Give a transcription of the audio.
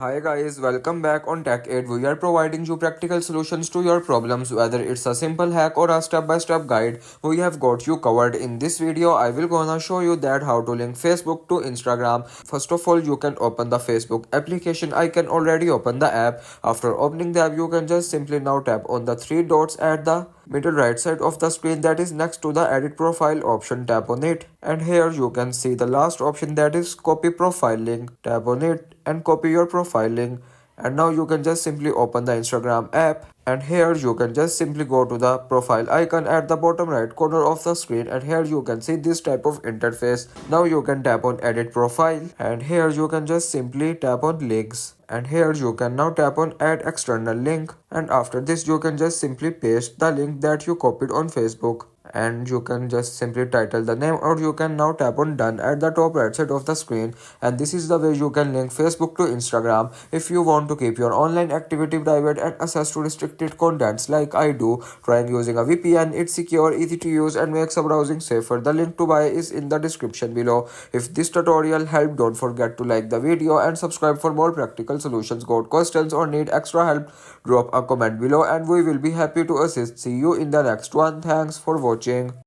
Hi guys, welcome back on Tech Aid. We are providing you practical solutions to your problems, whether it's a simple hack or a step-by-step guide. We have got you covered. In this video, I will gonna show you that how to link Facebook to Instagram. First of all, you can open the Facebook application. I can already open the app. After opening the app, you can just simply now tap on the three dots at the middle right side of the screen that is next to the edit profile option. Tap on it, and here you can see the last option, that is copy profile link. Tap on it and copy your profile link, and now you can just simply open the Instagram app, and here you can just simply go to the profile icon at the bottom right corner of the screen, and here you can see this type of interface. Now you can tap on edit profile, and here you can just simply tap on links, and here you can now tap on add external link, and after this you can just simply paste the link that you copied on Facebook, and you can just simply title the name, or you can now tap on done at the top right side of the screen. And this is the way you can link Facebook to Instagram. If you want to keep your online activity private and access to restricted contents like I do, trying using a VPN. It's secure, easy to use, and makes a browsing safer. The link to buy is in the description below. If this tutorial helped, don't forget to like the video and subscribe for more practical solutions. Got questions or need extra help, drop a comment below and we will be happy to assist. See you in the next one. Thanks for watching.